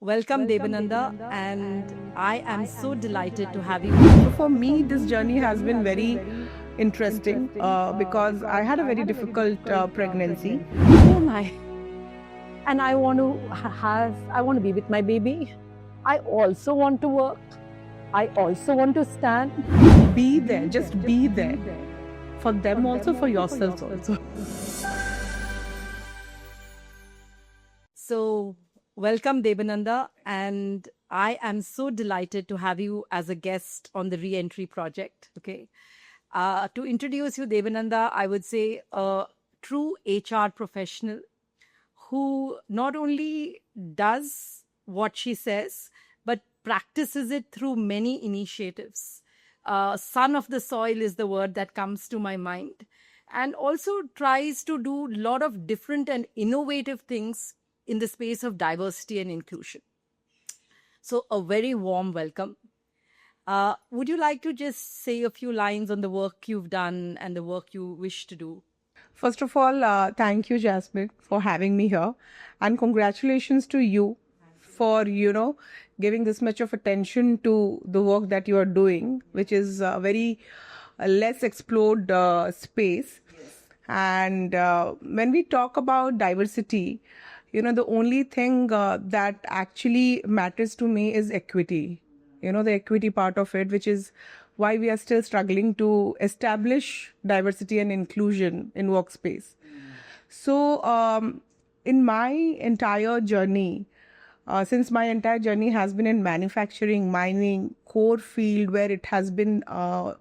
Welcome, Debananda, and I am so delighted to have you. So for me, this journey has been very interesting because I had a very difficult pregnancy. Who am I? And I want to be with my baby. I also want to work. I also want to stand. Be there, just be there. For them also, for yourselves also. So, welcome, Debananda, and I am so delighted to have you as a guest on the Re-Entry Project. Okay. To introduce you, Debananda, I would say a true HR professional who not only does what she says, but practices it through many initiatives. Son of the soil is the word that comes to my mind. And also tries to do a lot of different and innovative things in the space of diversity and inclusion. So a very warm welcome. Would you like to just say a few lines on the work you've done and the work you wish to do? First of all, thank you, Jasmine, for having me here. And congratulations to you for, giving this much of attention to the work that you are doing, which is a very less explored space. And when we talk about diversity, the only thing that actually matters to me is equity. The equity part of it, which is why we are still struggling to establish diversity and inclusion in workspace. So, in my entire journey, since my entire journey has been in manufacturing, mining, core field where it has been, a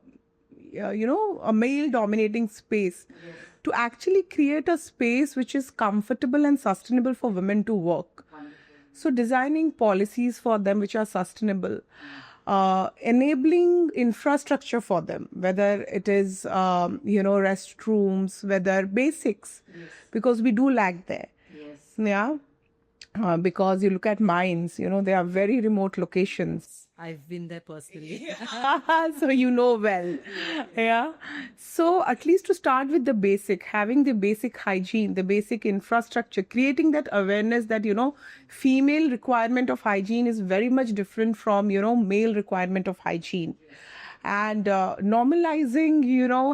male dominating space, to actually create a space which is comfortable and sustainable for women to work. So designing policies for them which are sustainable, enabling infrastructure for them, whether it is, restrooms, whether basics, because we do lack there. Yeah. Because you look at mines, they are very remote locations. I've been there personally. So you know well. Yeah. So at least to start with the basic, having the basic hygiene, the basic infrastructure, creating that awareness that, female requirement of hygiene is very much different from, male requirement of hygiene. And normalizing,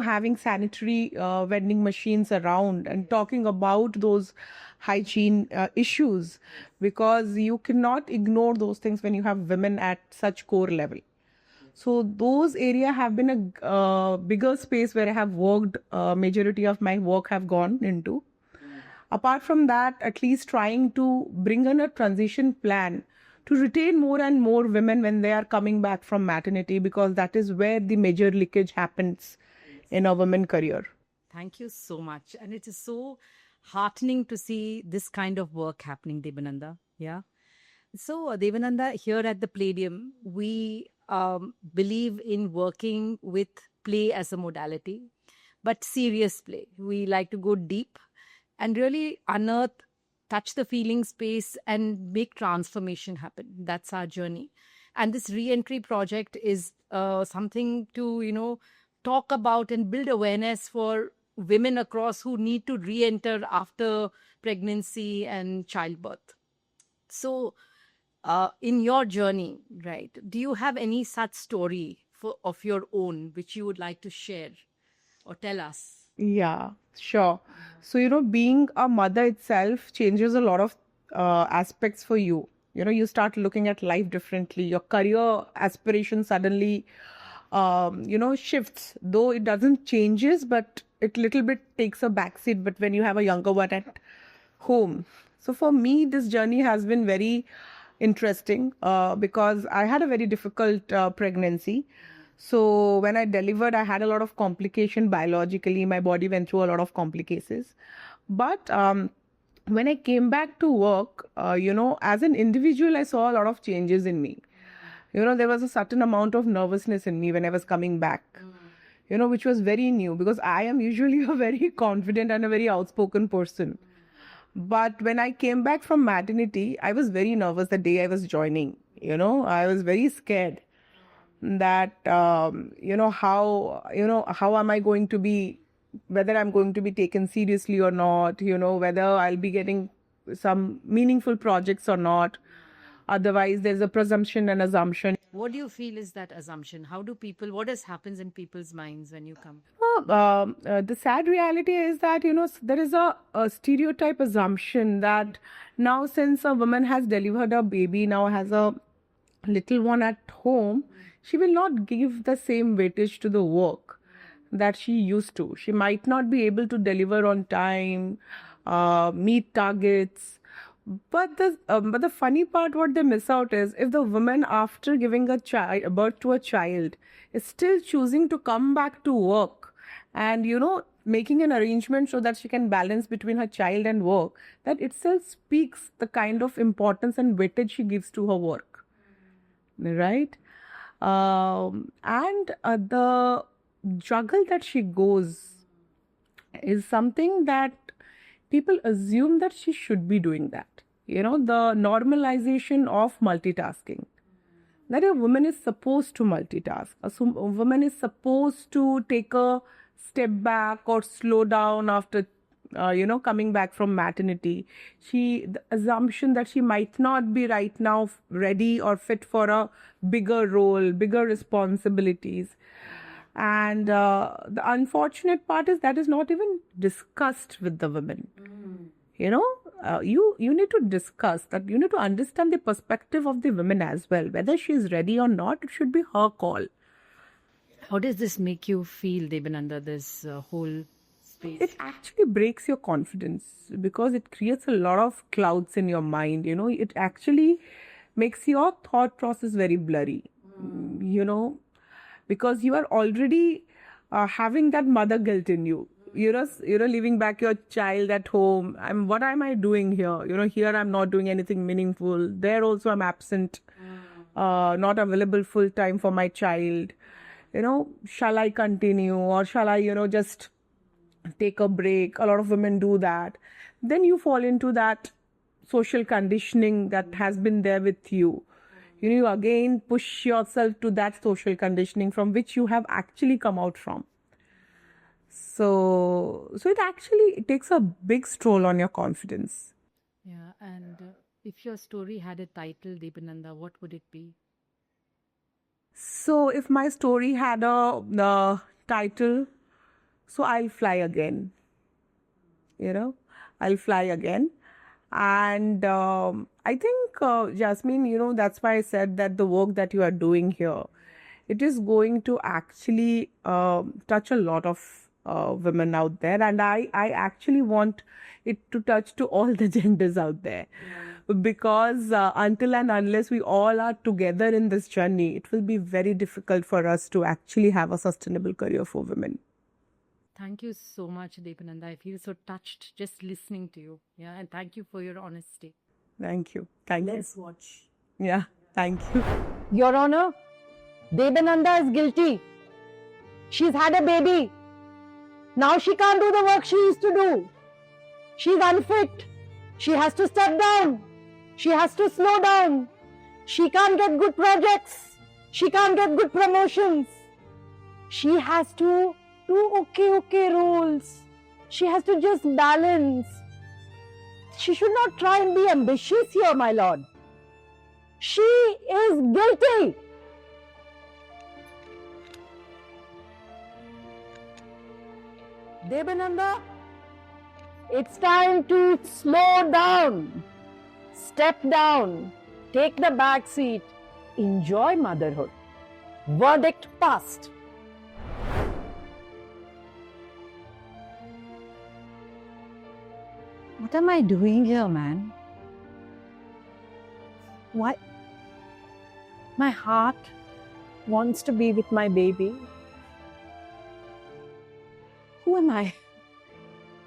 having sanitary vending machines around and talking about those hygiene issues, because you cannot ignore those things when you have women at such core level. So those areas have been a bigger space where I have worked. Majority of my work have gone into. Apart from that, at least trying to bring in a transition plan to retain more and more women when they are coming back from maternity, because that is where the major leakage happens in a woman career. Thank you so much. And it is so heartening to see this kind of work happening, Debananda. Yeah. So, Debananda, here at the Palladium, we believe in working with play as a modality, but serious play. We like to go deep and really unearth, touch the feeling space and make transformation happen. That's our journey. And this re-entry project is something to, talk about and build awareness for women across who need to re-enter after pregnancy and childbirth. So, in your journey, right, do you have any such story of your own which you would like to share or tell us? Yeah, sure. So, being a mother itself changes a lot of aspects for you. You start looking at life differently. Your career aspiration suddenly, shifts. Though it doesn't changes, but it little bit takes a backseat. But when you have a younger one at home. So for me, this journey has been very interesting because I had a very difficult pregnancy. So when I delivered, I had a lot of complication biologically. My body went through a lot of complications. But when I came back to work, as an individual, I saw a lot of changes in me. There was a certain amount of nervousness in me when I was coming back, which was very new because I am usually a very confident and a very outspoken person. But when I came back from maternity, I was very nervous the day I was joining. I was very scared that how am I going to be, whether I'm going to be taken seriously or not, whether I'll be getting some meaningful projects or not, Otherwise, there's a presumption and assumption. What do you feel is that assumption? What has happens in people's minds when you come? The sad reality is that, there is a stereotype assumption that now, since a woman has delivered a baby, now has a little one at home, she will not give the same weightage to the work that she used to. She might not be able to deliver on time, meet targets. But the funny part, what they miss out is, if the woman, after giving a child birth to a child, is still choosing to come back to work, and making an arrangement so that she can balance between her child and work, that itself speaks the kind of importance and weightage she gives to her work, right? And the juggle that she goes is something that people assume that she should be doing that. The normalization of multitasking. That a woman is supposed to multitask. A woman is supposed to take a step back or slow down after, coming back from maternity. The assumption that she might not be right now ready or fit for a bigger role, bigger responsibilities. And the unfortunate part is that is not even discussed with the women. You need to discuss that. You need to understand the perspective of the women as well. Whether she is ready or not, it should be her call. How does this make you feel, Debananda, this whole space? It actually breaks your confidence, because it creates a lot of clouds in your mind. It actually makes your thought process very blurry. Because you are already having that mother guilt in you. Leaving back your child at home. What am I doing here? Here I'm not doing anything meaningful. There also I'm absent, not available full time for my child. Shall I continue, or shall I, just take a break? A lot of women do that. Then you fall into that social conditioning that has been there with you. You again push yourself to that social conditioning from which you have actually come out from. So it takes a big stroll on your confidence. Yeah, and if your story had a title, Debananda, what would it be? So if my story had a title, so I'll fly again. I'll fly again. And I think, Jasmine, that's why I said that the work that you are doing here, it is going to actually touch a lot of women out there. And I actually want it to touch to all the genders out there. Yeah. Because until and unless we all are together in this journey, it will be very difficult for us to actually have a sustainable career for women. Thank you so much, Debananda. I feel so touched just listening to you. Yeah, and thank you for your honesty. Thank you. Thank you. Let's watch. Yeah, thank you. Your Honor, Debananda is guilty. She's had a baby. Now she can't do the work she used to do. She's unfit. She has to step down. She has to slow down. She can't get good projects. She can't get good promotions. She has to do okay roles. She has to just balance. She should not try and be ambitious here, my lord. She is guilty. Debananda, it's time to slow down, step down, take the back seat, enjoy motherhood. Verdict passed. What am I doing here, man? Why? My heart wants to be with my baby. Who am I?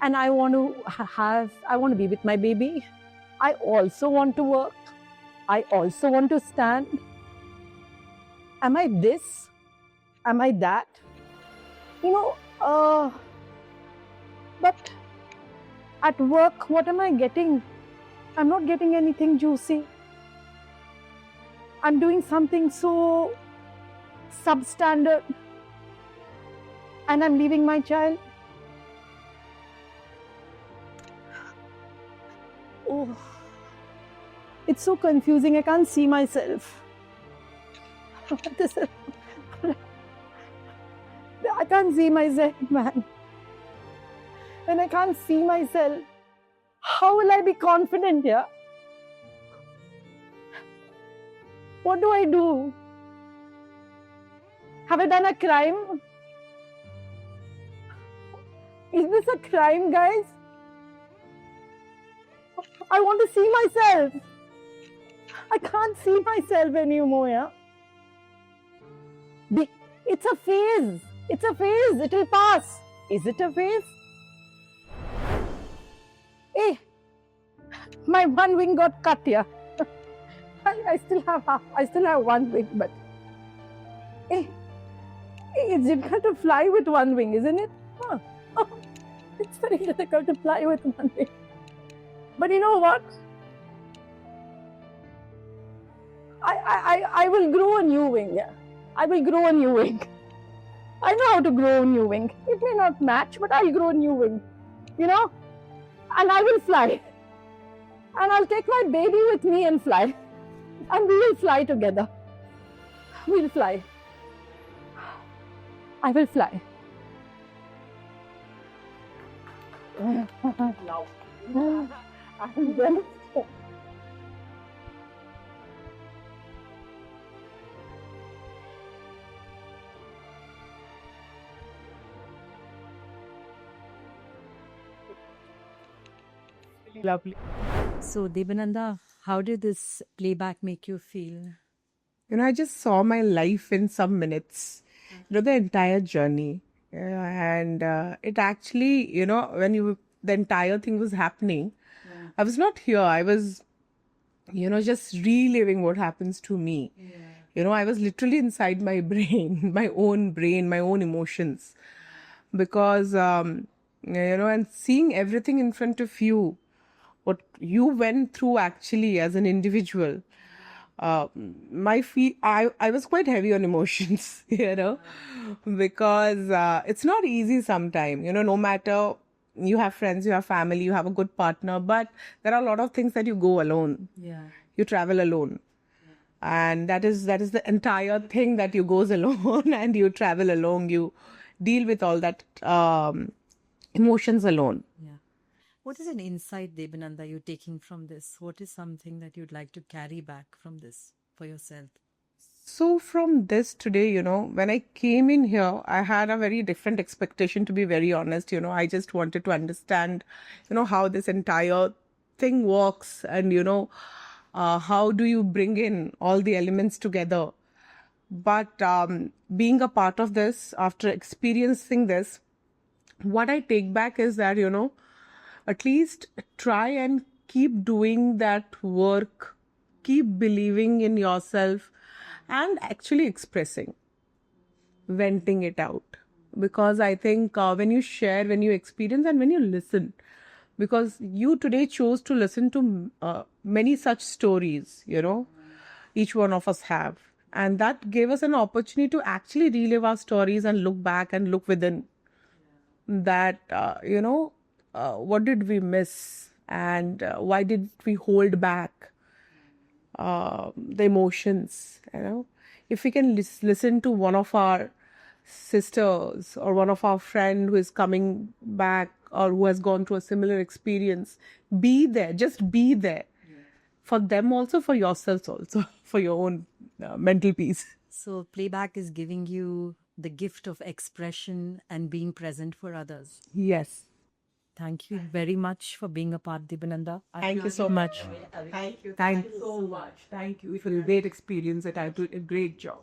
And I want to be with my baby. I also want to work. I also want to stand. Am I this? Am I that? But at work, what am I getting? I'm not getting anything juicy. I'm doing something so substandard. And I'm leaving my child. Oh, It's so confusing. I can't see myself. I can't see myself, man. When I can't see myself, how will I be confident here? What do I do? Have I done a crime? Is this a crime, guys? I want to see myself. I can't see myself anymore. Yeah? It's a phase. It's a phase. It will pass. Is it a phase? Hey, my one wing got cut here. I still have one wing, but hey, it's difficult to fly with one wing, isn't it? Huh. Oh, it's very difficult to fly with one wing. But you know what? I will grow a new wing. Yeah. I will grow a new wing. I know how to grow a new wing. It may not match, but I'll grow a new wing. You know? And I will fly. And I'll take my baby with me and fly. And we will fly together. We'll fly. I will fly. Lovely. So, Debananda, how did this playback make you feel? I just saw my life in some minutes, the entire journey. And it actually, when the entire thing was happening, I was not here. I was, just reliving what happens to me. I was literally inside my brain, my own emotions. Because, and seeing everything in front of you, what you went through actually as an individual, I was quite heavy on emotions, because it's not easy sometimes, no matter you have friends, you have family, you have a good partner, but there are a lot of things that you go alone. Yeah. You travel alone. And that is the entire thing that you goes alone and you travel alone. You deal with all that emotions alone. Yeah. What is an insight, Debananda, you're taking from this? What is something that you'd like to carry back from this for yourself? So from this today, when I came in here, I had a very different expectation, to be very honest. I just wanted to understand, how this entire thing works and, how do you bring in all the elements together. But being a part of this, after experiencing this, what I take back is that, at least try and keep doing that work, keep believing in yourself and actually expressing, venting it out. Because I think when you share, when you experience and when you listen, because you today chose to listen to many such stories, each one of us have. And that gave us an opportunity to actually relive our stories and look back and look within. That, what did we miss and why did we hold back the emotions, If we can listen to one of our sisters or one of our friend who is coming back or who has gone through a similar experience, be there, just be there. For them also, for yourselves also, for your own mental peace. So playback is giving you the gift of expression and being present for others. Yes. Thank you very much for being a part, Debananda. Thank you so much. Thank you so much. Thank you. It was a great experience and I did a great job.